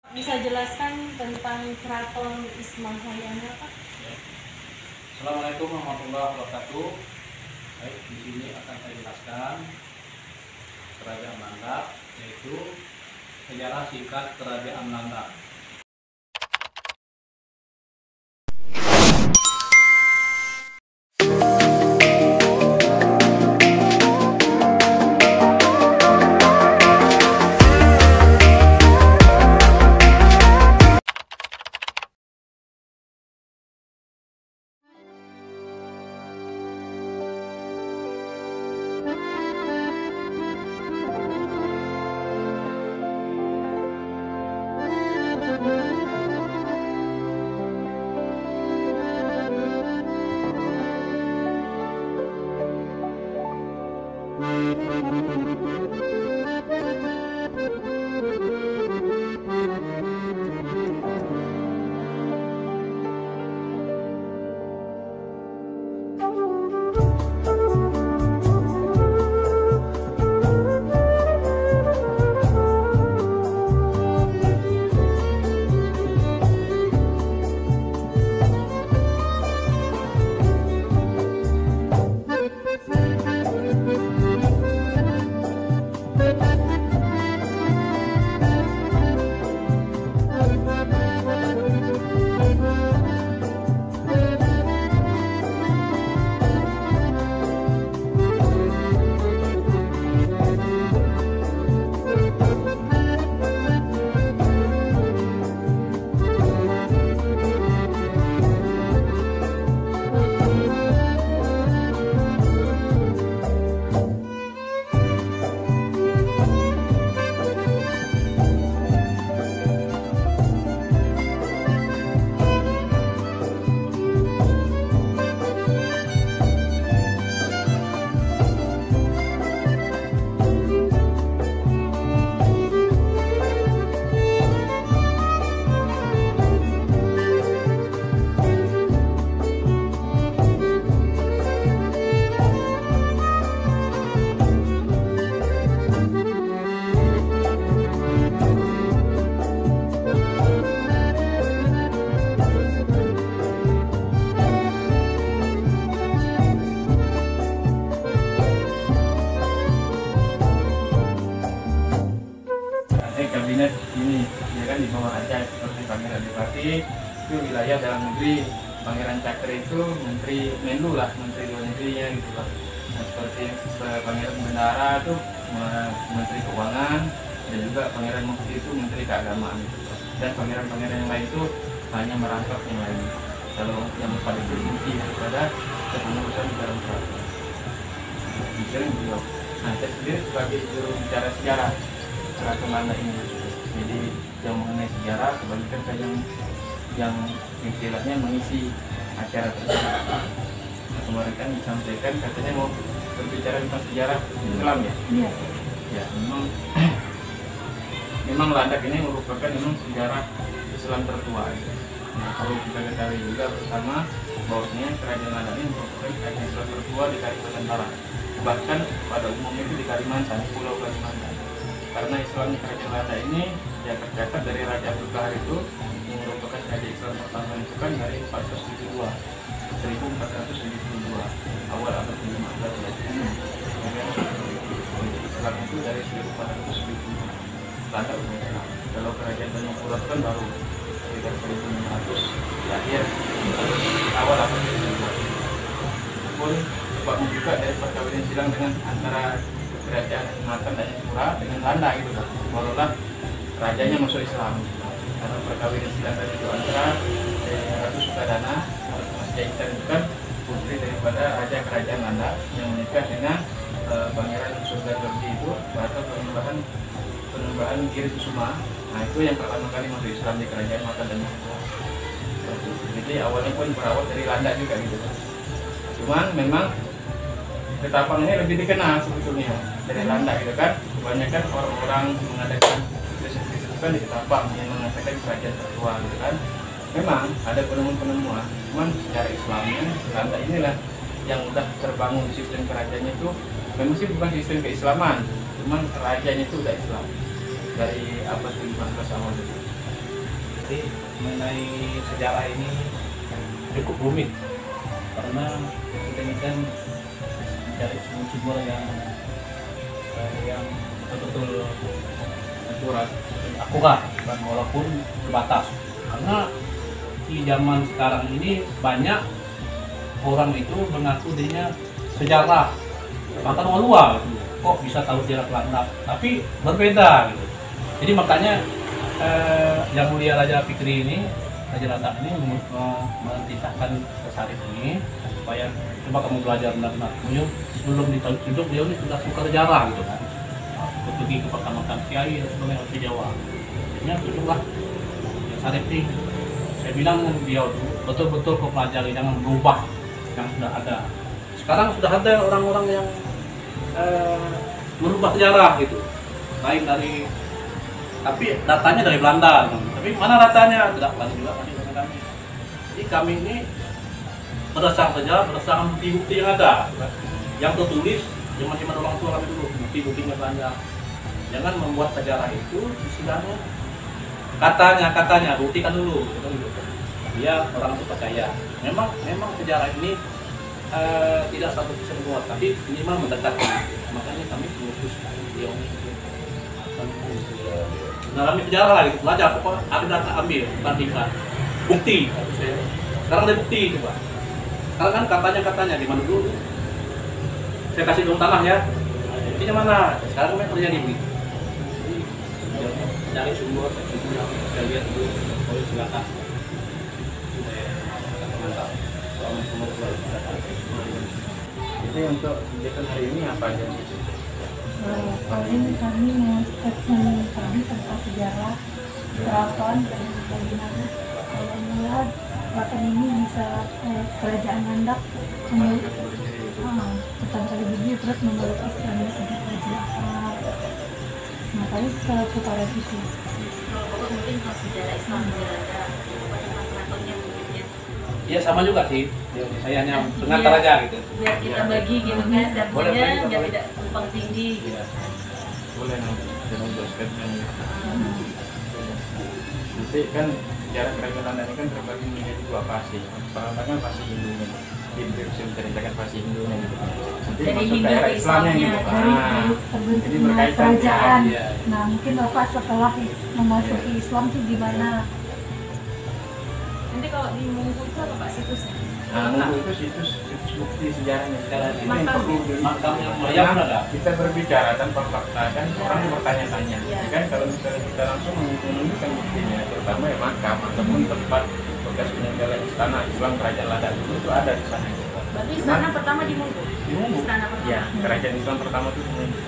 Bisa jelaskan tentang Keraton Ismah Hayana, Pak? Assalamualaikum warahmatullahi wabarakatuh. Baik, di sini akan saya jelaskan Kerajaan Belanda, yaitu sejarah singkat Kerajaan Belanda. Kabinet ini, ya kan, di bawah raja seperti Pangeran Adipati itu wilayah dalam negeri, Pangeran Cakra itu menteri Menlu lah, menteri luar negerinya gitu lah. Nah, seperti Pangeran Bendara itu menteri keuangan, dan juga Pangeran Mukti itu menteri keagamaan gitu lah. Dan pangeran-pangeran yang lain itu hanya merangkap yang lain. Kalau yang paling inti daripada kepengurusan di dalam keraton. Misalnya beliau. Nah, saya sendiri sebagai juru bicara sejarah Keraton Belanda ini, jadi yang mengenai sejarah kebanyakan saya yang istilahnya mengisi acara tersebut. Nah, kemarin kan disampaikan katanya mau berbicara tentang sejarah Islam ya. Iya. Ya, memang Landak ini merupakan sejarah Islam tertua. Nah, kalau kita ketahui juga bersama bahwasanya kerajaan Landak ini merupakan kerajaan Islam tertua di Kalimantan Barat. Bahkan pada umumnya itu di Kalimantan, Pulau Kalimantan. Karena Islam di Kerajaan Belanda ini ya tercatat dari Raja Abdul Qahar itu yang merupakan Raja Islam pertama itu kan dari 1472 awal abad ke-15 ya. Kemudian Islam itu dari 1472 Belanda udah Islam. Kalau Kerajaan Tanjung Pura kan baru sekitar 1500 di akhir awal abad ke-15. Pun sebabnya juga dari perkawinan silang dengan antara Kerajaan Sumatera dan Jayapura dengan Belanda gitu kan, barulah rajanya masuk Islam. Karena perkawinan silang tadi itu antara Ratu Sukadana, Mas Jaitan itu kan putri daripada Raja Kerajaan Belanda yang menikah dengan Pangeran Surgaderji itu atau penyembahan Giri Kusuma. Nah, itu yang pertama kali masuk Islam di Kerajaan Mataram dan Jayapura. Jadi awalnya pun berawal dari Belanda juga gitu kan. Cuman memang Ketapang ini lebih dikenal sebetulnya dari Belanda gitu kan. Kebanyakan orang-orang mengadakan riset itu kan di Ketapang yang mengatakan kerajaan tertua gitu kan. Memang ada penemuan-penemuan, cuman secara Islamnya Belanda inilah yang udah terbangun sistem kerajaannya itu. Memang sih bukan sistem keislaman, cuman kerajaannya itu udah Islam dari abad ke-15 awal itu. Jadi mengenai sejarah ini cukup rumit karena kita ini kan mencari sumber yang betul-betul akurat dan walaupun terbatas. Karena di zaman sekarang ini banyak orang itu mengaku dirinya sejarah, bahkan luar gitu. Kok bisa tahu sejarah Belanda, tapi berbeda gitu. Jadi makanya Yang Mulia Raja Fikri ini, Raja Ladak ini mentitahkan ke Sarip ini supaya coba kamu belajar benar-benar. Sebelum ditunjuk dia ini sudah suka sejarah gitu kan. Pergi ke makam kiai dan sebagainya di Jawa. Akhirnya tunjuklah Sarip ini. Saya bilang dia betul-betul kau pelajari, jangan berubah yang sudah ada. Sekarang sudah ada orang-orang yang merubah sejarah gitu, lain dari, tapi datanya dari Belanda, tapi mana datanya tidak lagi juga masih dengan kami. Jadi kami ini berdasarkan sejarah, berdasarkan bukti-bukti yang ada, yang tertulis zaman orang tua kami dulu, bukti-buktinya banyak. Jangan membuat sejarah itu istilahnya katanya buktikan dulu, dia orang itu percaya. Memang sejarah ini tidak 100% kuat, tapi minimal mendekati. Makanya kami memutuskan beliau ini dalam sejarah lah, gitu. Belajar apa ada data, ambil, bandingkan bukti. Sekarang ada bukti itu Pak. Sekarang kan katanya di mana dulu saya kasih dong tanah ya, buktinya mana? Sekarang memang terjadi begitu. Cari sumber yang saya lihat dulu, boleh silakan. Mantap. Jadi untuk kegiatan hari ini apa aja? Paling kami menginstruksikan kami tentang sejarah keraton dan bagaimana mula keraton ini bisa kerajaan Landak tentang Kalibugi, terus menurut istilahnya sejak kerajaan makanya seputaran itu. Mungkin kalau sejarah Islam ada tentang keratonnya mungkin ya. Iya sama juga sih, saya hanya pengantar aja gitu. Biar kita bagi gitu kan, artinya biar tidak tumpang tinggi gitu. Boleh nanti jangan dosketnya. Nanti kan sejarah kerajaan Belanda ini kan terbagi menjadi dua fase. Pertama kan fase Hindunya, bisa menceritakan fase Hindunya gitu. Nanti Jadi masuk Hindu daerah ke Islamnya Islamnya. gitu. Dari Jadi berkaitan kerajaan. ya. Nah mungkin Bapak setelah memasuki Islam itu gimana? Nanti kalau di Mungku itu apa Pak situsnya? Nah, Mungku itu situs bukti sejarahnya. Sejarah itu yang Makam. perlu Makamnya Karena Maryam ada. kita berbicara tanpa fakta kan orang bertanya-tanya. Ya. Kan kalau misalnya kita langsung menunjukkan buktinya, terutama ya makam ataupun tempat bekas peninggalan istana Islam kerajaan Ladak itu ada di sana. Berarti istana pertama di Mungku? Di Mungku. Istana pertama? Ya, kerajaan Islam pertama itu di Mungku.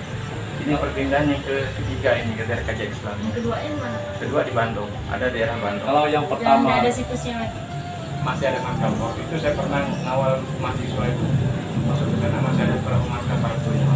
Ini perpindahan yang ketiga ini ke daerah kerajaan Islam. Yang kedua ini mana? Kedua di Bandung, ada daerah Bandung. Kalau yang Dan pertama nggak ada situsnya lagi? Masih ada makam. Waktu itu saya pernah ngawal mahasiswa itu masuk ke sana, masih ada beberapa makam para punya.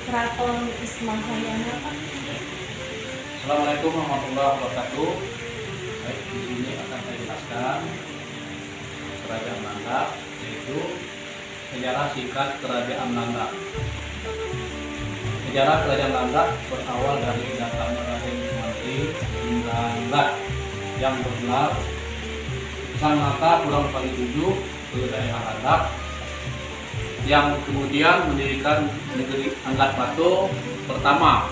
Keraton Ismahayana Pak? Assalamualaikum warahmatullahi wabarakatuh. Baik, di sini akan saya jelaskan Kerajaan Nanda, yaitu sejarah singkat Kerajaan Nanda. Sejarah Kerajaan Nanda berawal dari datangnya Raden Mantri Indra yang bergelar Sanata Kurang Kali 7 ke daerah Landak, yang kemudian mendirikan negeri Angkat Batu pertama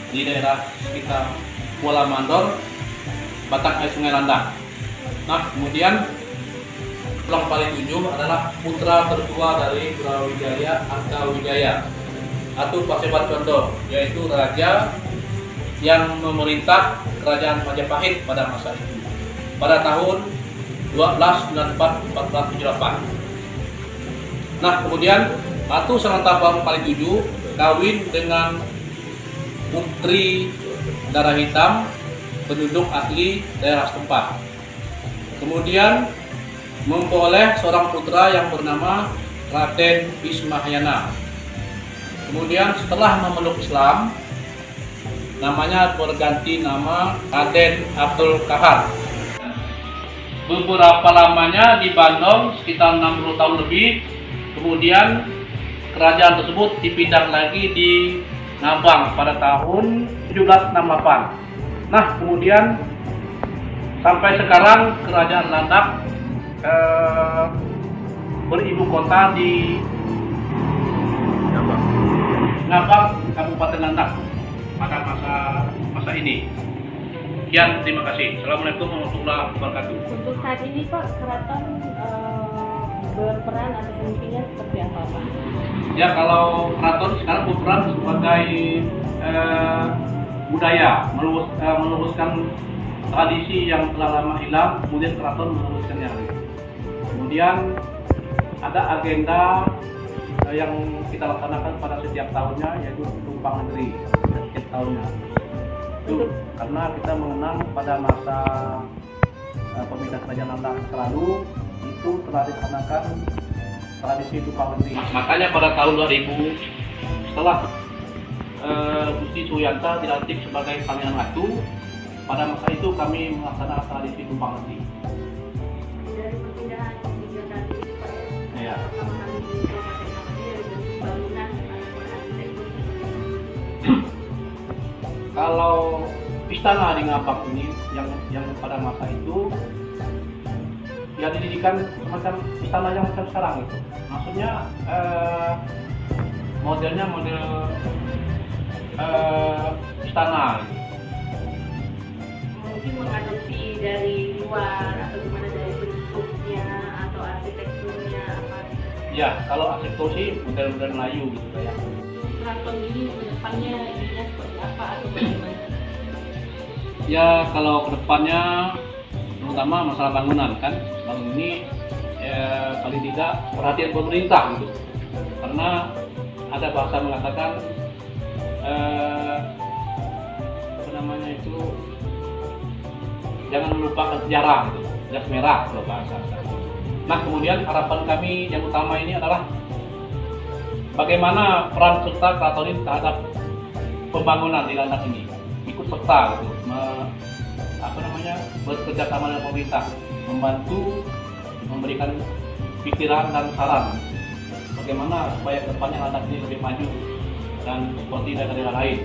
di daerah sekitar Kuala Mandor, Batak Air Sungai Landak. Nah, kemudian Pulang Pali 7 adalah putra tertua dari Brawijaya Arkawijaya atau Paseban Condor, yaitu raja yang memerintah kerajaan Majapahit pada masa itu pada tahun 1294-1478. Nah, kemudian Ratu Sananta Pulang Pali 7 kawin dengan putri darah hitam penduduk asli daerah setempat. Kemudian memperoleh seorang putra yang bernama Raden Ismahayana. Kemudian setelah memeluk Islam, namanya berganti nama Raden Abdul Kahar. Beberapa lamanya di Bandung, sekitar 60 tahun lebih. Kemudian kerajaan tersebut dipindah lagi di Ngabang pada tahun 1768. Nah, kemudian sampai sekarang kerajaan Landak beribu kota di Ngabang, Kabupaten Landak pada masa ini. Sekian, terima kasih. Assalamualaikum warahmatullahi wabarakatuh. Untuk saat ini Pak, keraton berperan atau fungsinya seperti apa Pak? Ya, kalau keraton sekarang berperan sebagai budaya, meluruskan tradisi yang telah lama hilang, kemudian keraton meluruskannya. Kemudian ada agenda yang kita laksanakan pada setiap tahunnya, yaitu tumpang negeri setiap tahunnya. Itu karena kita mengenang pada masa pemindahan kerajaan Landak lalu itu telah dilaksanakan tradisi tumpang negeri. Makanya pada tahun 2000 setelah Gusti Suyanta dilantik sebagai Pangeran Ratu, pada masa itu kami melaksanakan tradisi tumpang negeri. Dari perpindahan tadi itu Pak Ya. Bangunan ataupun arsitektur. Kalau istana di Ngabang ini yang pada masa itu ya didirikan semacam istana yang macam sekarang itu. Maksudnya modelnya model istana gitu. Mungkin mengadopsi dari luar atau gimana, dari bentuknya atau arsitekturnya apa? Ya, kalau arsitektur sih model-model Melayu gitu ya. Keraton ini kedepannya ininya seperti apa atau bagaimana? Ya, kalau kedepannya terutama masalah bangunan kan, bangunan ini paling tidak perhatian pemerintah gitu. Karena ada bahasa mengatakan apa namanya itu, jangan melupakan sejarah gitu, jas merah kalau bahasa. Nah, kemudian harapan kami yang utama ini adalah bagaimana peran serta keraton ini terhadap pembangunan di Landak ini, ikut serta gitu, bekerja sama dengan pemerintah, membantu, memberikan pikiran dan saran bagaimana supaya kedepannya Landak ini lebih maju dan seperti daerah-daerah lain.